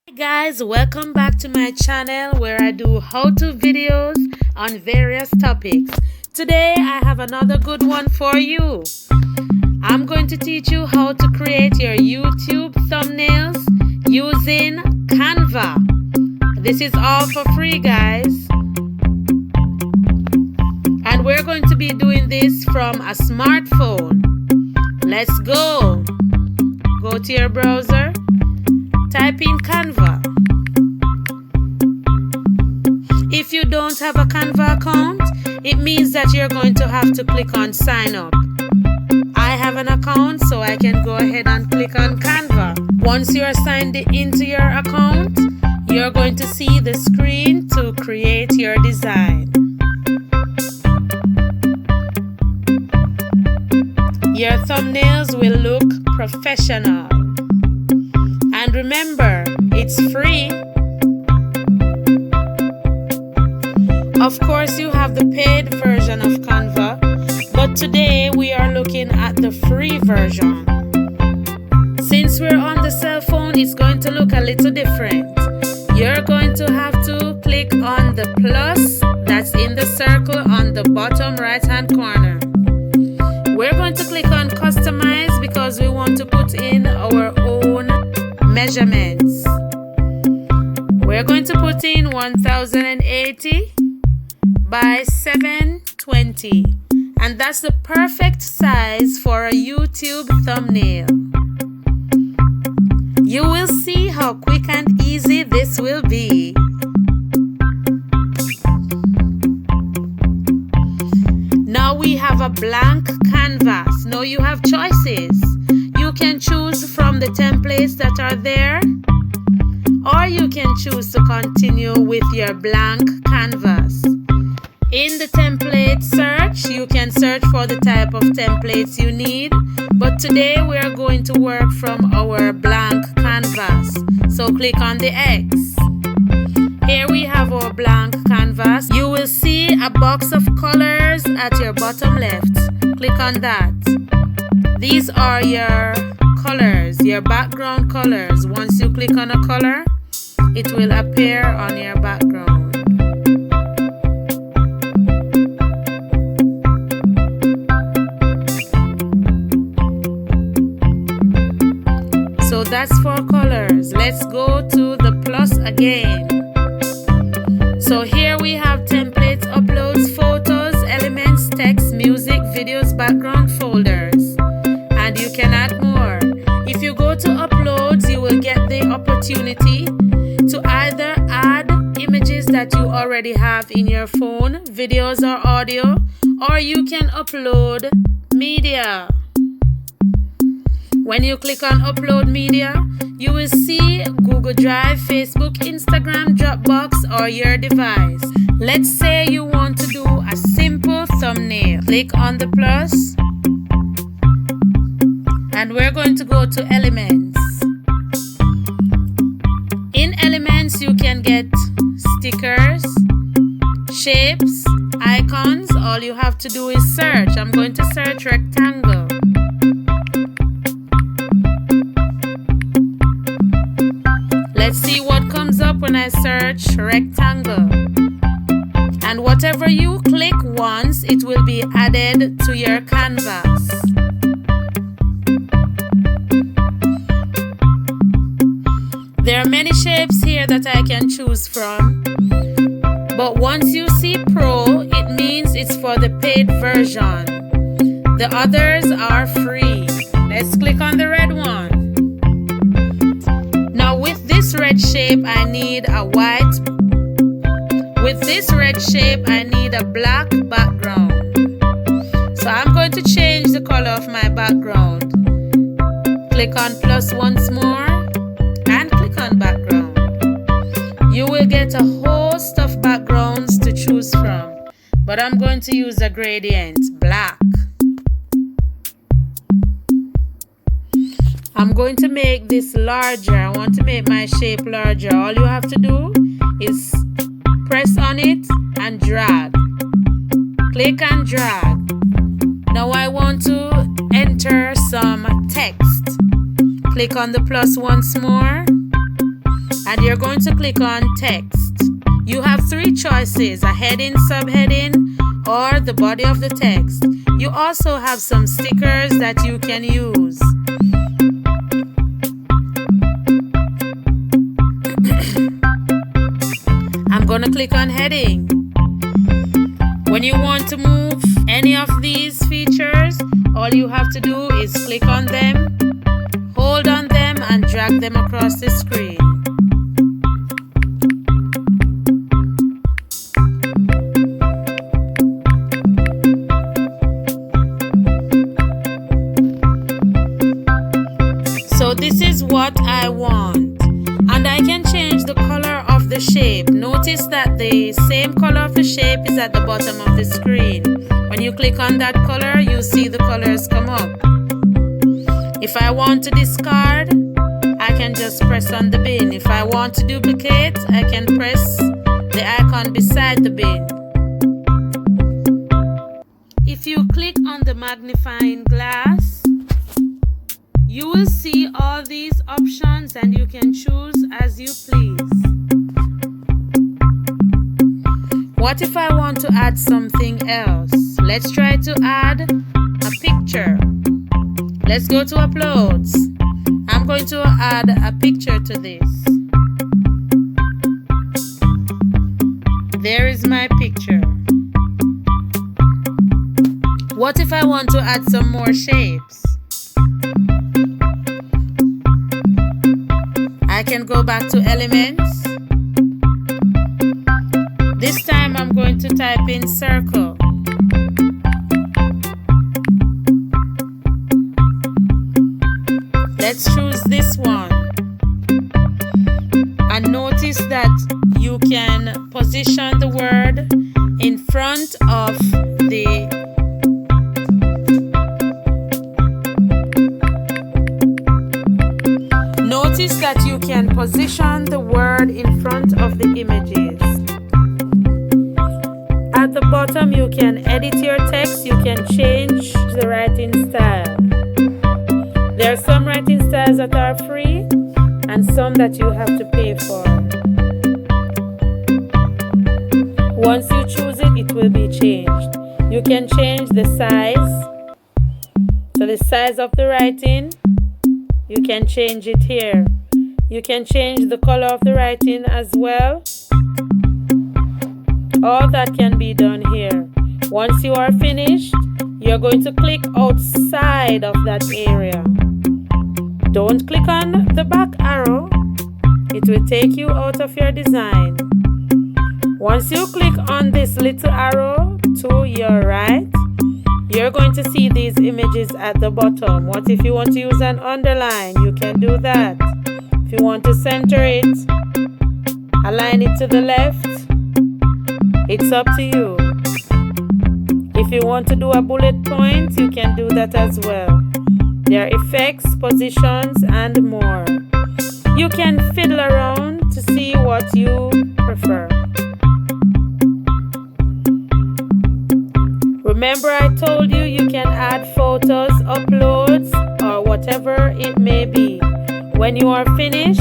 Hey guys, welcome back to my channel where I do how-to videos on various topics. Today I have another good one for you. I'm going to teach you how to create your YouTube thumbnails using Canva. This is all for free, guys. And we're going to be doing this from a smartphone. Let's go. Go to your browser. Type in Canva. If you don't have a Canva account, it means that you're going to have to click on sign up. I have an account, so I can go ahead and click on Canva. Once you're signed into your account, you're going to see the screen to create your design. Your thumbnails will look professional. And remember, it's free. Of course, you have the paid version of Canva, but today we are looking at the free version. Since we're on the cell phone, it's going to look a little different. You're going to have to click on the plus that's in the circle on the bottom right hand corner. We're going to click on customize because we want to put in our own measurements. We're going to put in 1080 by 720, and that's the perfect size for a YouTube thumbnail. You will see how quick and easy this will be. Now we have a blank canvas. Now you have choices. You can choose from the templates that are there, or you can choose to continue with your blank canvas. In the template search, you can search for the type of templates you need, but today we are going to work from our blank canvas. So click on the X. Here we have our blank canvas. You will see a box of colors at your bottom left. Click on that. These are your colors, your background colors. Once you click on a color, it will appear on your background. So that's for colors. Let's go to the plus again. So here we have templates, uploads, photos, elements, text, music, videos, background, folders. And you can add more. If you go to uploads, you will get the opportunity to either add images that you already have in your phone, videos or audio, or you can upload media. When you click on upload media, you will see Google Drive, Facebook, Instagram, Dropbox, or your device. Let's say you want to do a simple thumbnail. Click on the plus, and we're going to go to elements. In elements, you can get stickers, shapes, icons. All you have to do is search. I'm going to search rectangle. Let's see what comes up when I search rectangle. And whatever you click once, it will be added to your canvas. There are many shapes here that I can choose from. But once you see Pro, it means it's for the paid version. The others are free. Let's click on the red one. Now with this red shape, I need a white. With this red shape, I need a black background. So I'm going to change the color of my background. Click on plus once more and click on background. You will get a host of backgrounds to choose from, but I'm going to use a gradient, black. I'm going to make this larger. I want to make my shape larger. All you have to do is press on it and drag. Click and drag. Now I want to enter some text. Click on the plus once more and you're going to click on text. You have three choices: a heading, subheading, or the body of the text. You also have some stickers that you can use. I'm going to click on heading. When you want to move any of these features, all you have to do is click on them, hold on them, and drag them across the screen. So this is what I want, and I can change the color of the shape. Notice that the same color of the shape is at the bottom of the screen. When you click on that color, you see the colors come up. If I want to discard, I can just press on the bin. If I want to duplicate, I can press the icon beside the bin. If you click on the magnifying glass, you will see all these options and you can choose as you please. What if I want to add something else? Let's try to add a picture. Let's go to uploads. I'm going to add a picture to this. There is my picture. What if I want to add some more shapes? I can go back to elements. This time I'm going to type in circle. Let's choose this one. And notice that you can position the word in front of the Notice that you can position the word in front of the images. At the bottom, you can edit your text. You can change the writing style. There are some writing styles that are free and some that you have to pay for. Once you choose it, it will be changed. You can change the size. So the size of the writing, you can change it here. You can change the color of the writing as well. All that can be done here. Once you are finished, you're going to click outside of that area. Don't click on the back arrow. It will take you out of your design. Once you click on this little arrow to your right, you're going to see these images at the bottom. What if you want to use an underline? You can do that. If you want to center it, align it to the left, it's up to you. If you want to do a bullet point, you can do that as well. There are effects, positions, and more. You can fiddle around to see what you prefer. Remember, I told you you can add photos, uploads, or whatever it may be. When you are finished,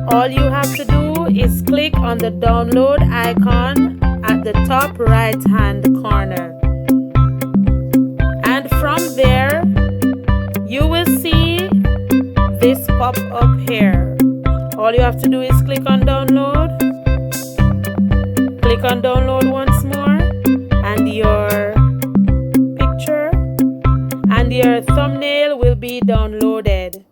all you have to do is click on the download icon at the top right hand corner. And from there, you will see this pop up here. All you have to do is click on download. Click on download once more, and your picture and your thumbnail will be downloaded.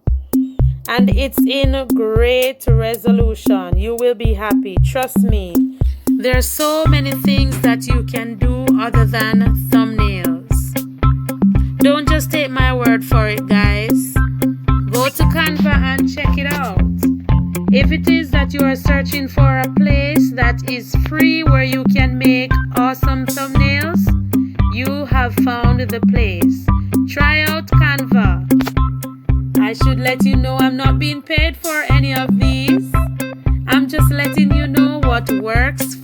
And it's in great resolution. You will be happy, trust me. There are so many things that you can do other than thumbnails. Don't just take my word for it, guys. Go to Canva and check it out. If it is that you are searching for a place that is free where you can make awesome thumbnails, you have found the place. Try out Canva. I should let you know I'm not being paid for any of these. I'm just letting you know what works